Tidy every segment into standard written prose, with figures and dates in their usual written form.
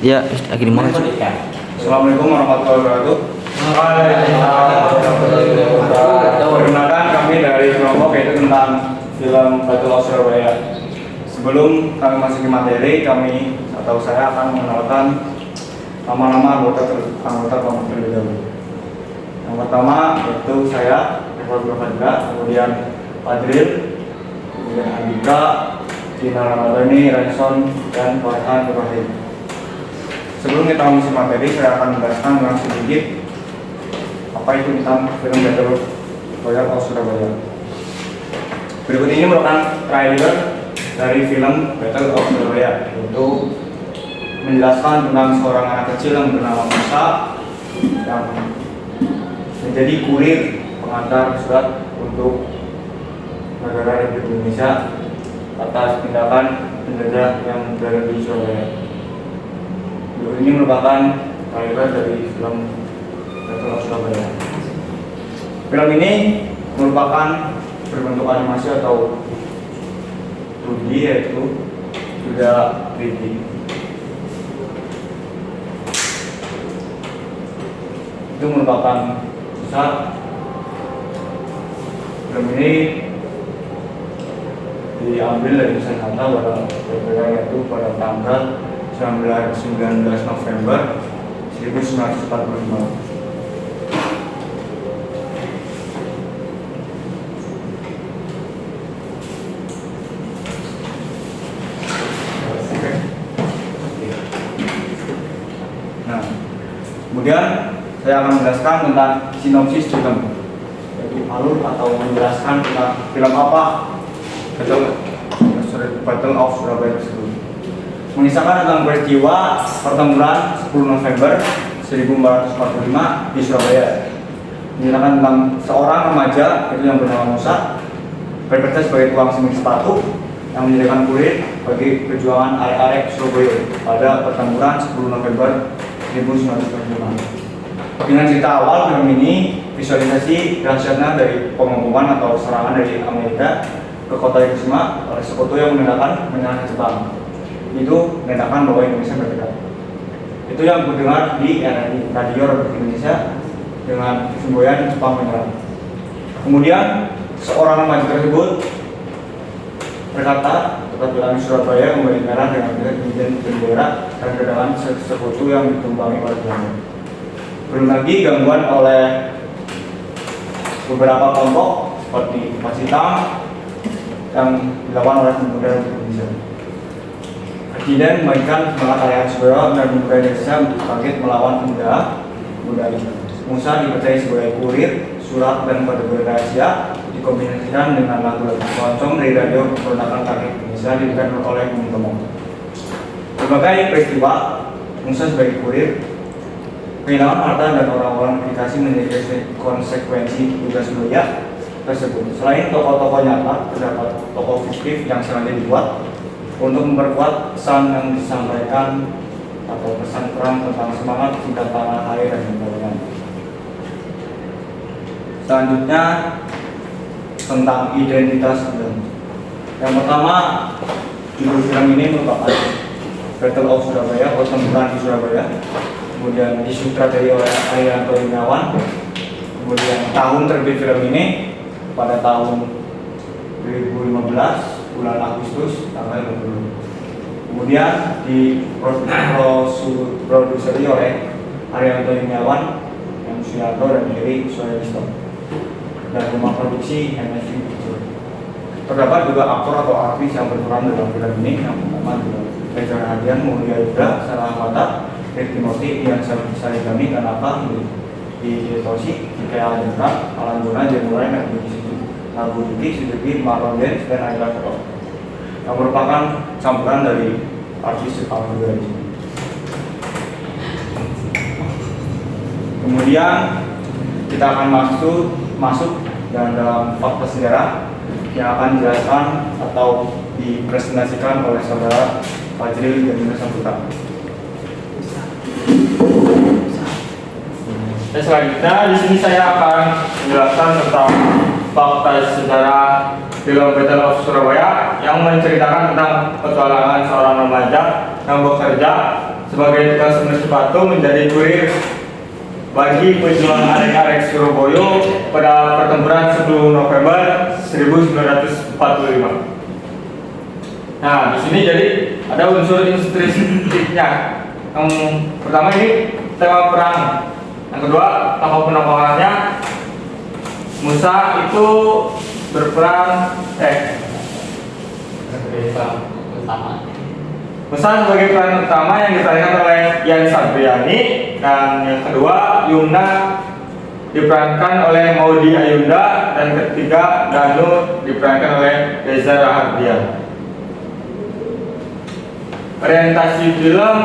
Ya, lagi di mana? Assalamualaikum warahmatullahi wabarakatuh. Perkenalkan kami dari kelompok yaitu tentang film Battle of Surabaya. Sebelum kami masuk ke materi, kami atau saya akan mengenalkan nama-nama anggota kelompok terlebih dahulu. Yang pertama yaitu saya, Eko Gurfadila, kemudian Fadril, kemudian Andika, Dina Ramadhani, Ranson, dan Farhan Ibrahim. Sebelum kita masuk materi, saya akan menjelaskan dengan sedikit apa itu tentang film Battle of Surabaya. Berikut ini merupakan trailer dari film Battle of Surabaya, yaitu menjelaskan tentang seorang anak kecil yang bernama Musa yang menjadi kurir pengantar surat untuk negara Republik Indonesia atas tindakan penjajah yang berada di Surabaya. Video ini merupakan trailer dari film Battle of Surabaya. Film ini merupakan berbentuk animasi atau 2D, yaitu sudah 3D. Itu merupakan pusat. Film ini diambil dari Nusantara pada berbeda, yaitu pada tanggal 19 November 1945. Nah, kemudian saya akan menjelaskan tentang sinopsis film, yaitu alur atau menjelaskan tentang film apa Battle of Surabaya tersebut. Mengisahkan tentang peristiwa pertempuran 10 November 1445 di Surabaya. Menceritakan tentang seorang remaja itu yang bernama Musa, bekerja sebagai tukang semir sepatu yang menjadikan kurir bagi perjuangan arek-arek Surabaya pada pertempuran 10 November 1945. Dengan cerita awal film ini, visualisasi dahsyatnya dari pengumuman atau serangan dari Amerika ke kota Hiroshima oleh sekutu yang menyerang Jepang. Itu menyatakan bahwa Indonesia merdeka. Itu yang mendengar di Radio Republik Indonesia dengan semboyan Jepang menyerang. Kemudian seorang remaja tersebut berkata, "Tetap bilang Surabaya kembali merah dengan bendera dan kedatangan sekutu yang ditumpangi oleh Belanda." Belum lagi gangguan oleh beberapa kelompok seperti Mas Hitam yang dilakukan oleh pemuda Indonesia. Presiden membagikan semangat area Surabaya dan pemuda Indonesia untuk bangkit melawan pemuda ini. Musa dipercaya sebagai kurir surat dan kode rahasia dikombinasikan dengan lagu-lagu keroncong dari radio pemberontakan rakyat Indonesia diberikan oleh Bung Tomo. Berbagai peristiwa Musa sebagai kurir, kehilangan harta dan orang-orang dikasih menjadi konsekuensi tugas mulia tersebut. Selain tokoh-tokoh nyata, terdapat tokoh fiktif yang sengaja dibuat untuk memperkuat pesan yang disampaikan atau pesan perang tentang semangat cinta tanah air dan kedaulatan. Selanjutnya tentang identitas film. Yang pertama, judul film ini merupakan Battle of Surabaya, pertempuran di Surabaya. Kemudian disutradari oleh Arianto Yuniawan. Kemudian tahun terbit film ini pada tahun 2015 bulan Agustus tanggal 20. Kemudian diproduksi oleh Arianto Yuniawan, M. Suyanto, dan Heri Soeharto, dan rumah produksi MSV Pictures. Terdapat juga aktor atau aktris yang berperan dalam film ini. Yang pertama adalah Reza Rahadian, Mulia Yuda, Sarah Ahmad, Rik Timothy, Ian Sarigami, Kanaka, di Tosi, Kaya Adendra, Alan Guna, Jemurai, dan Nabu Diki, Suzuki, Marlon Dance, dan Ayla Foto, yang merupakan campuran dari artis Jepang juga di sini. Kemudian kita akan masuk dalam fakta sejarah yang akan dijelaskan atau dipresentasikan oleh saudara Fadril dan Samputra. Selanjutnya di sini saya akan menjelaskan tentang fakta sejarah film Battle of Surabaya yang menceritakan tentang petualangan seorang remaja yang bekerja sebagai tukang semir sepatu menjadi kurir bagi pejuang arek-arek Surabaya pada pertempuran 10 November 1945. Nah, di sini jadi ada unsur intrinstiknya. Yang pertama ini tema perang. Yang kedua, tokoh-tokohnya. Musa itu berperan Musa sebagai peran utama yang diperankan oleh Yan Sabriani, dan yang kedua Yumna diperankan oleh Maudy Ayunda, dan ketiga Danu diperankan oleh Reza Rahardian. Orientasi film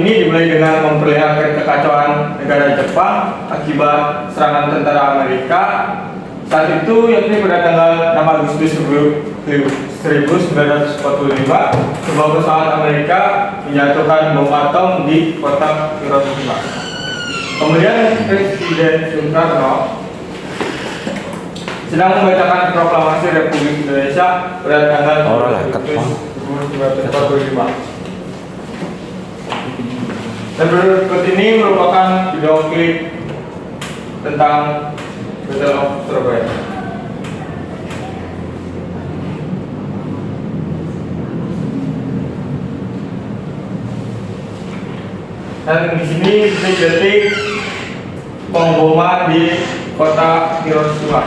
ini dimulai dengan memperlihatkan kekacauan negara Jepang akibat serangan tentara Amerika saat itu, yakni pada tanggal 6 Agustus 1945, sebuah pesawat Amerika menjatuhkan bom atom di kota Hiroshima. Kemudian Presiden Soekarno sedang membacakan proklamasi Republik Indonesia pada tanggal 9 Agustus 1945. Dan berikut ini merupakan video klip tentang Battle of Surabaya. Dan di sini detik-detik pemboman di kota Hiroshima.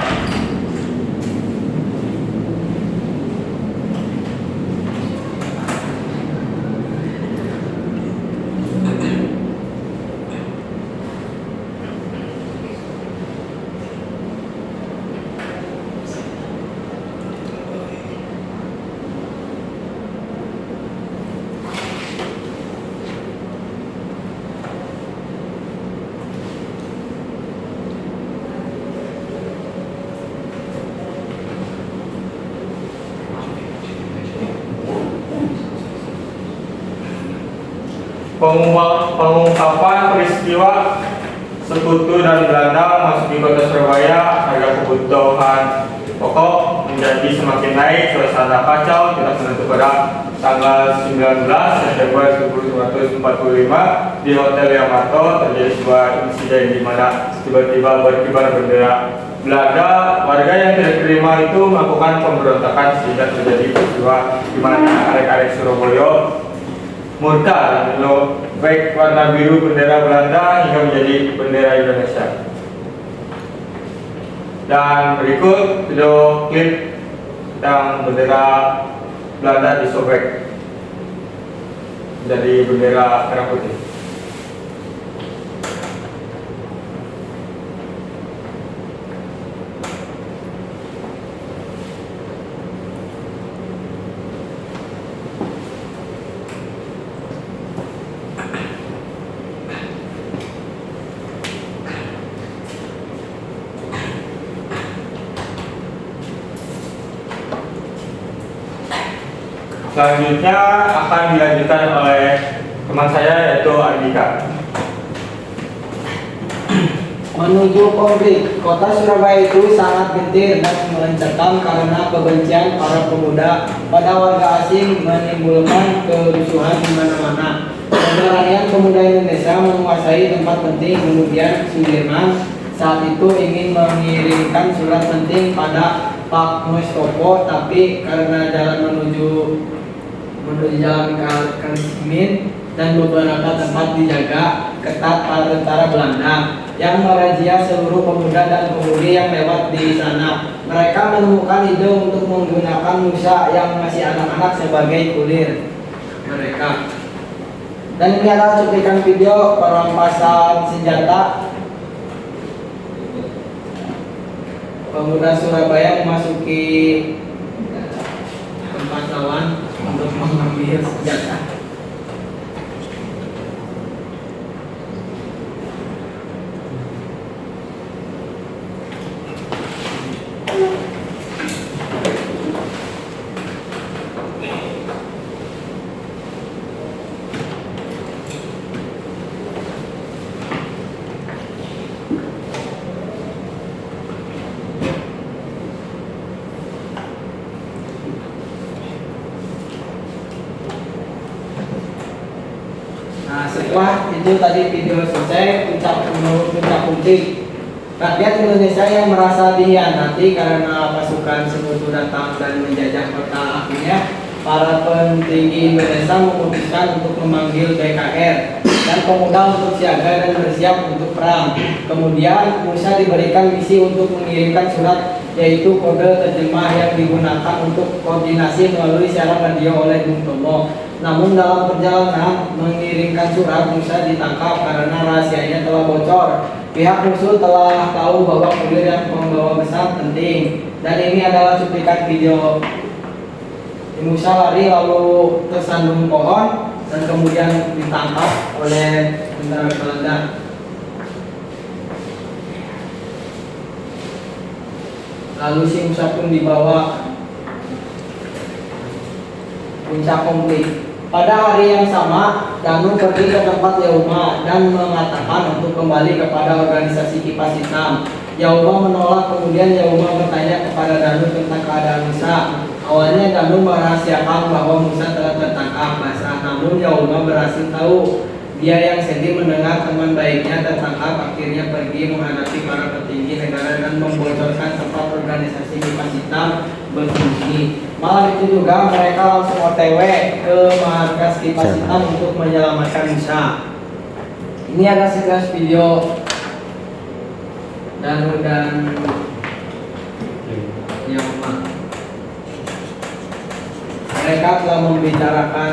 Pengungkapan peristiwa Sekutu dan Belanda memasuki kota Surabaya, harga kebutuhan pokok menjadi semakin naik, suasana kacau tidak menentu pada tanggal 19 September 1945 di Hotel Yamato terjadi sebuah insiden di mana tiba-tiba berkibar bendera Belanda. Warga yang tidak terima itu melakukan pemberontakan sehingga terjadi peristiwa di mana arek-arek Surabaya murka dan baik warna biru bendera Belanda hingga menjadi bendera Indonesia. Dan berikut video klip tentang bendera Belanda disobek menjadi bendera merah putih. Selanjutnya akan dilanjutkan oleh teman saya yaitu Andika. Menuju konflik, kota Surabaya itu sangat gentir dan mencekam karena kebencian para pemuda pada warga asing menimbulkan kerusuhan di mana-mana. Keberanian pemuda Indonesia menguasai tempat penting, kemudian Sudirman saat itu ingin mengirimkan surat penting pada Pak Mustopo, tapi karena jalan menuju jalan Kalismin dan beberapa tempat dijaga ketat para tentara Belanda yang merazia seluruh pemuda dan pemudi yang lewat di sana. Mereka menemukan ide untuk menggunakan Musa yang masih anak-anak sebagai kulir mereka. Dan ini adalah cuplikan video perampasan senjata pemuda Surabaya memasuki tempat lawan untuk mengambil senjata. Nah, setelah itu tadi video selesai, puncak puntik. Rakyat Indonesia yang merasa dikhianati karena pasukan sekutu datang dan menjajah kota, akhirnya para petinggi Indonesia memutuskan untuk memanggil BKR dan pemuda untuk siaga dan bersiap untuk perang. Kemudian Musa diberikan misi untuk mengirimkan surat, yaitu kode terjemah yang digunakan untuk koordinasi melalui siaran radio oleh Bung Tomo. Namun dalam perjalanan mengirimkan surat, Musa ditangkap karena rahasianya telah bocor. Pihak musuh telah tahu bahwa kulir yang membawa pesan penting. Dan ini adalah cuplikan video. Musa lari lalu tersandung pohon dan kemudian ditangkap oleh tentara Belanda. Lalu si Musa pun dibawa puncak konflik. Pada hari yang sama, Danu pergi ke tempat Yauma dan mengatakan untuk kembali kepada organisasi Kipas Hitam. Yauma menolak, kemudian Yauma bertanya kepada Danu tentang keadaan Musa. Awalnya Danu merahasiakan bahwa Musa telah tertangkap basah, namun Yauma berhasil tahu. Dia yang sedih mendengar teman baiknya tertangkap, akhirnya pergi menghadapi para petinggi negara dan membocorkan tempat organisasi Kipas Hitam berfungsi. Malam itu juga mereka langsung OTW ke markas Kipas Hitam untuk menyelamatkan Musa. Ini ada sekilas video Danu dan Yauma. Mereka telah membicarakan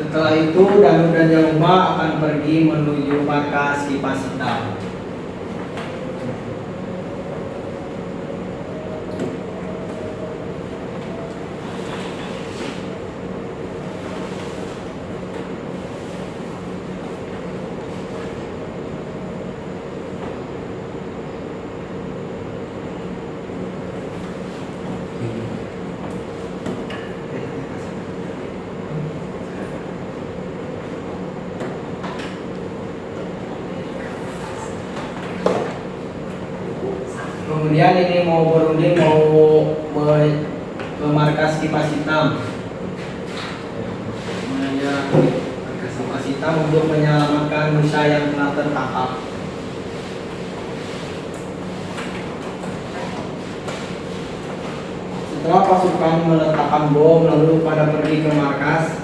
Setelah itu Danu dan Yauma akan pergi menuju markas Kipas Hitam. Kemudian ini mau berunding ke markas Kipas Hitam, markas Kipas Hitam untuk menyelamatkan Musa yang telah tertangkap. Setelah pasukan meletakkan bom lalu pada pergi ke markas.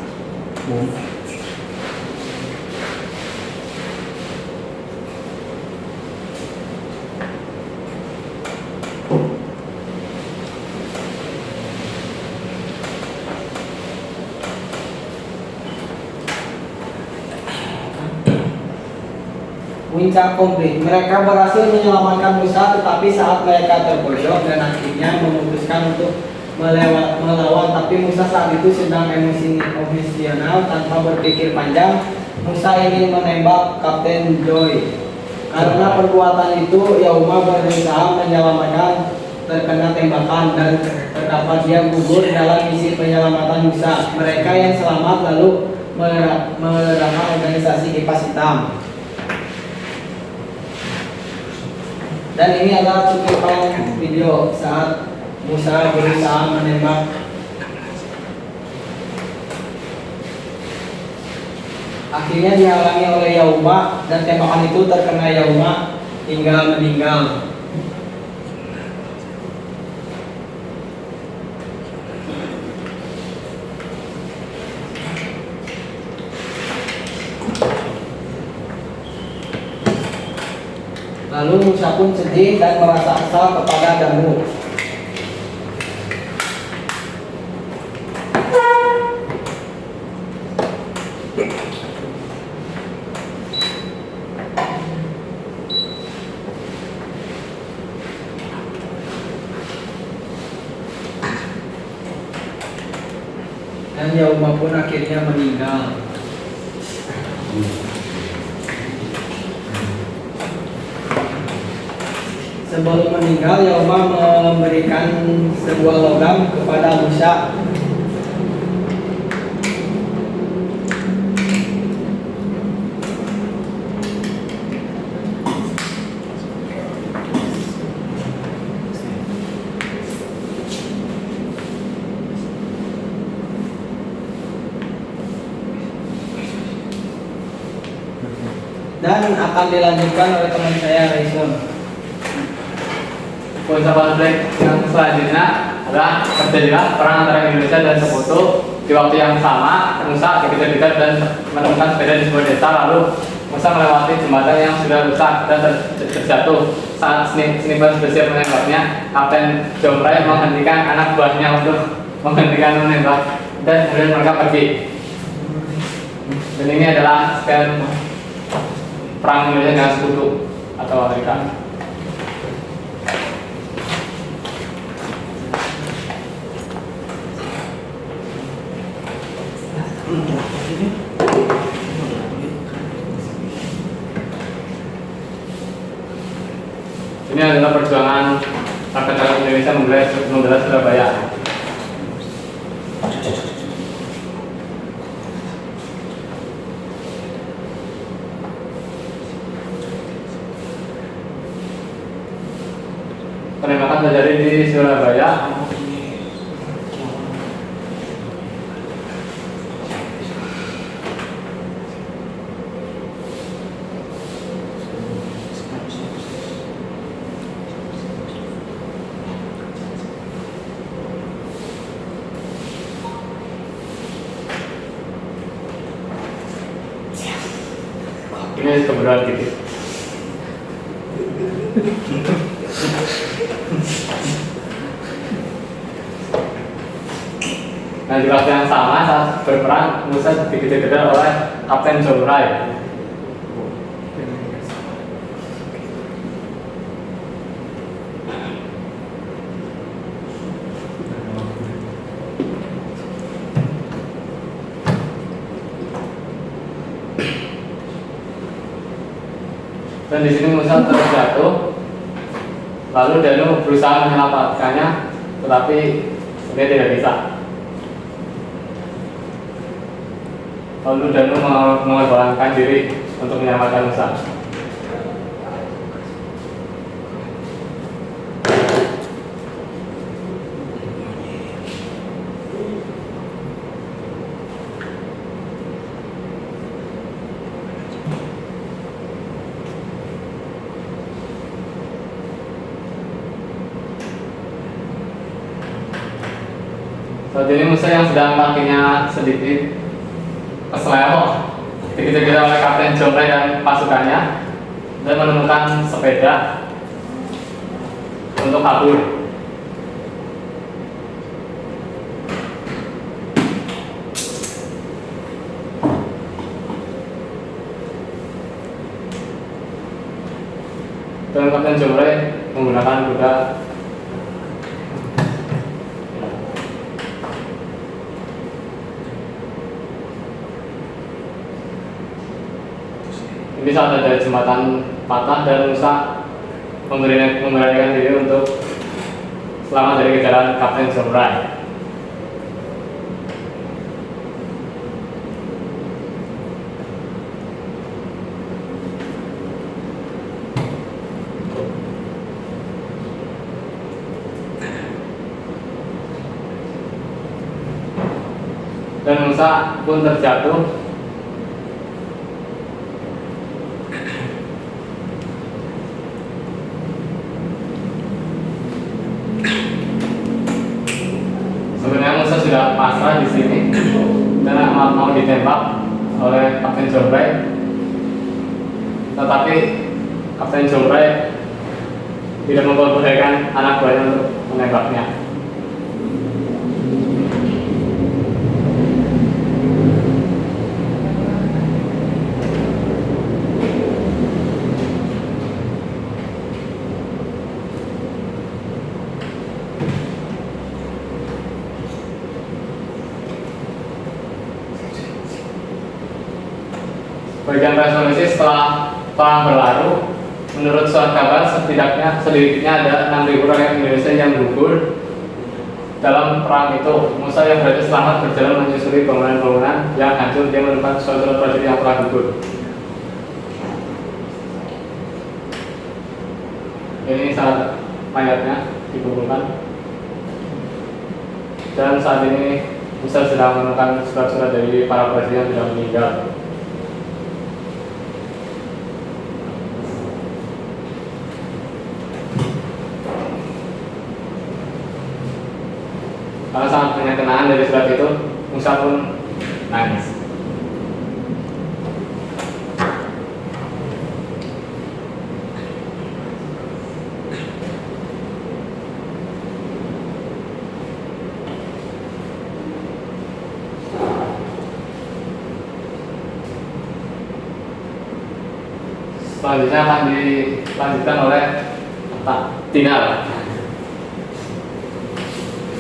Puncak konflik. Mereka berhasil menyelamatkan Musa, tetapi saat mereka terpojok dan akhirnya memutuskan untuk melawan, tapi Musa saat itu sedang emosional. Tanpa berpikir panjang, Musa ingin menembak Kapten Joy. Karena perbuatan itu, Yauma berusaha menyelamatkan terkena tembakan dan terdapat dia gugur dalam misi penyelamatan Musa. Mereka yang selamat lalu menerapkan organisasi Kipas Hitam. Dan ini adalah cuplikan video saat Musa berusaha menembak. Akhirnya dihalangi oleh Yauma dan tembakan itu terkena Yauma hingga meninggal. Lalu Musa pun sedih dan merasa kesal kepada Danu. Dan Yauma pun akhirnya meninggal. Sebelum meninggal, Yauma memberi memberikan sebuah logam kepada Musa. Dan akan dilanjutkan oleh teman saya Raison. Ucapan break yang selanjutnya adalah terjadilah perang antara Indonesia dan Sekutu di waktu yang sama. Musa dikejar-kejar dan menemukan sepeda di sebuah desa. Lalu Musa melewati jembatan yang sudah rusak dan terjatuh. Saat sniper bersiap menembaknya, Kapten Jomray menghentikan anak buahnya untuk menghentikan menembak dan kemudian mereka pergi. Dan ini adalah scan perang Indonesia dengan Sekutu atau Amerika. Ini adalah perjuangan rakyat Indonesia membela Surabaya. Penembakan terjadi di Surabaya. Ini kebetulan gitu. Nah, di waktu yang sama saat berperang, Musa dikejar-kejar oleh Kapten Jomray. Dan di sini Musa terjatuh. Lalu Danu berusaha menyelamatkannya, tetapi dia tidak bisa. Lalu Danu mengorbankan diri untuk menyelamatkan Musa. Saat ini Musa yang sedang kakinya sedikit kesleo dikejar-kejar oleh Kapten Jomray dan pasukannya dan menemukan sepeda untuk kabur. Dan Kapten Jomray menggunakan kuda. Ini saat ada jembatan patah dan Musa memberanikan diri untuk selamat dari kejaran Kapten Jomray. Dan Musa pun terjatuh. Sebenarnya Musa sudah pasrah di sini karena mau ditembak oleh Kapten Jomray, tetapi Kapten Jomray tidak memperbolehkan anak buahnya untuk menembaknya. Bagian resolusi setelah perang berlalu, menurut surat kabar sedikitnya ada 6.000 rakyat Indonesia yang gugur dalam perang itu. Musa yang berhasil selamat berjalan menyusuri bangunan-bangunan yang hancur. Dia menemukan saudara prajurit yang telah gugur. Ini saat mayatnya dikumpulkan. Dan saat ini Musa sedang menemukan surat-surat dari para prajurit yang sudah meninggal. Karena sangat banyak kenangan dari surat itu, Musa pun nangis. Selanjutnya akan dilanjutkan oleh Pak Dinar.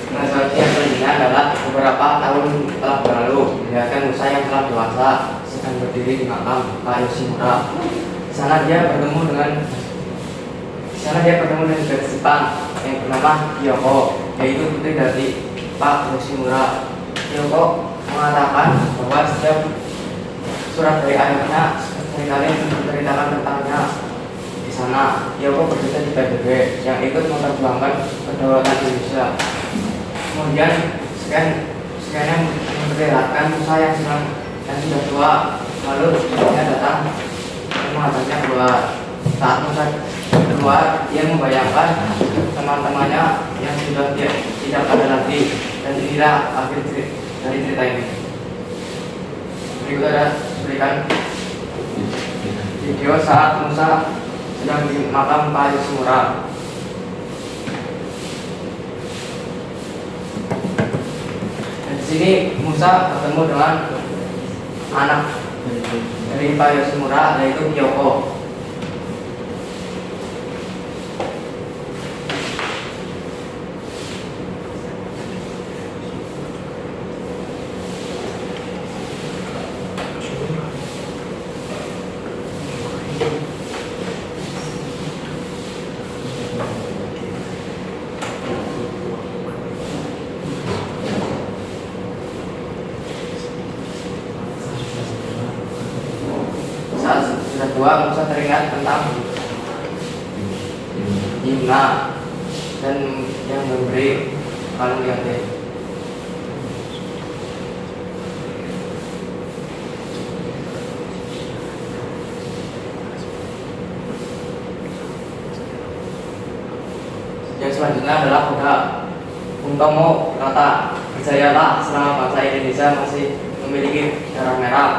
Nah, selanjutnya adalah beberapa tahun telah berlalu, melihatkan Musa yang telah dewasa sedang berdiri di makam Pak Yoshimura. Di sana dia bertemu dengan gadis Jepang yang bernama Kyoko, yaitu putri dari Pak Yoshimura. Kyoko mengatakan bahwa setiap surat dari ayahnya seringkali menceritakan tentangnya. Di sana, Kyoko bercerita di PBB yang ikut memperjuangkan kedaulatan Indonesia. Kemudian sekian memperlihatkan Musa yang sudah tua. Lalu dia datang dan mengatakannya bahwa saat Musa keluar, dia membayangkan teman-temannya yang sudah tidak ada lagi. Dan inilah akhir dari cerita ini. Berikut ada berikan video saat Musa sedang di makam Pak Yoshimura. Di sini Musa bertemu dengan anak dari Pak Yoshimura, yaitu Kyoko. Saat kedua, Musa teringat tentang Yimna dan yang memberi kalung yang dia. Yang selanjutnya adalah Buddha. Bung Tomo berkata, "Berjayalah selama bangsa Indonesia masih memiliki darah merah.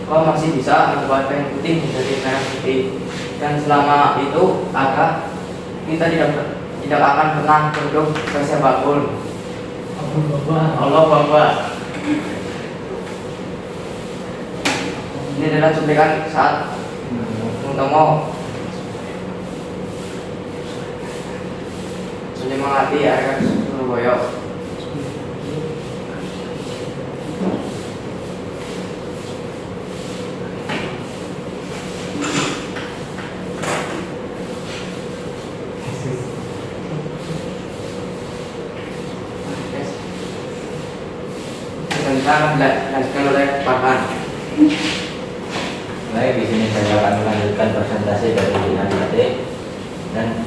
Kau masih bisa membuat kain putih menjadi merah putih. Dan selama itu kita tidak akan pernah tunduk ke siapapun." Allah Akbar. Ini adalah cuplikan saat Bung Tomo menyemangati RK Surabaya. Akan dilanjutkan oleh Farhan. Baik, di sini saya akan melanjutkan presentasi dari Dinar Batik. Dan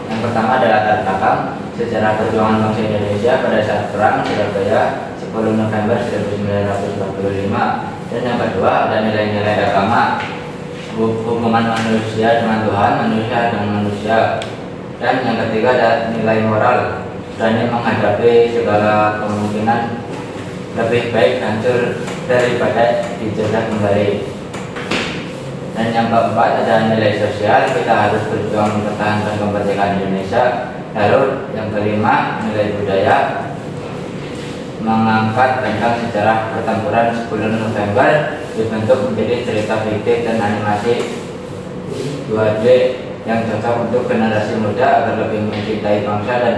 yang pertama adalah latar belakang sejarah perjuangan bangsa Indonesia pada saat perang Surabaya 10 November 1945. Dan yang kedua ada nilai-nilai agama, hubungan manusia dengan Tuhan, manusia dengan manusia. Dan yang ketiga ada nilai moral, berani menghadapi segala kemungkinan, lebih baik hancur daripada dijajah kembali. Dan yang keempat ada nilai sosial, kita harus berjuang mempertahankan kemerdekaan Indonesia. Lalu yang kelima nilai budaya, mengangkat tentang sejarah pertempuran 10 November dibentuk menjadi cerita fiktif dan animasi 2D yang cocok untuk generasi muda agar lebih mencintai bangsa dan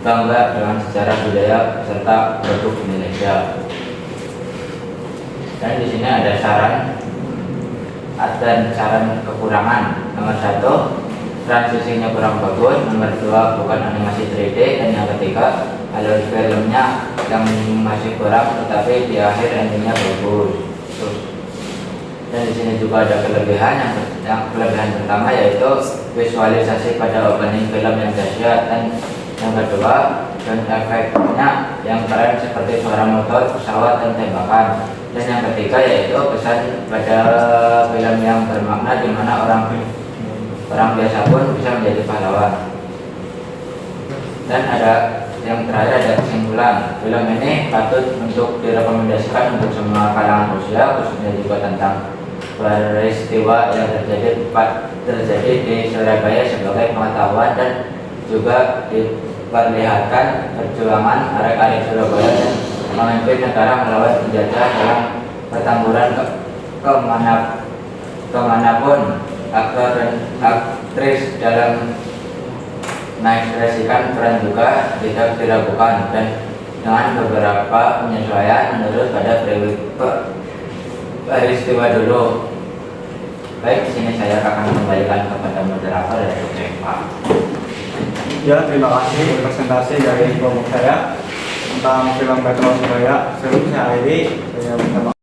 bangga dengan sejarah budaya serta produk Indonesia. Dan di sini ada saran dan saran kekurangan. Nomor 1, transisinya kurang bagus. Nomor 2, bukan animasi 3D. Dan yang ketiga, alur filmnya yang masih kurang, tetapi di akhir endingnya bagus. Dan di sini juga ada kelebihan. Yang kelebihan pertama yaitu visualisasi pada opening film yang dahsyat, dan yang kedua sound efeknya yang keren seperti suara motor, pesawat, dan tembakan. Dan yang ketiga yaitu pesan pada film yang bermakna di mana orang biasa pun bisa menjadi pahlawan. Dan ada yang terakhir, ada kesimpulan. Film ini patut untuk direkomendasikan untuk semua kalangan usia, khususnya juga tentang peristiwa yang terjadi di Surabaya sebagai pengetahuan, dan juga diperlihatkan perjuangan arek-arek Surabaya dan memimpin negara melawan penjajah dalam pertempuran kemanapun. Aktor dan aktris dalam mengekspresikan peran juga tidak diragukan, dan dengan beberapa penyesuaian menurut pada peristiwa dulu. Baik, di sini saya akan kembalikan kepada moderator dari Pak. Ya, terima kasih presentasi dari kelompok saya tentang film Battle of Surabaya. Sebelum saya akhiri, saya minta maaf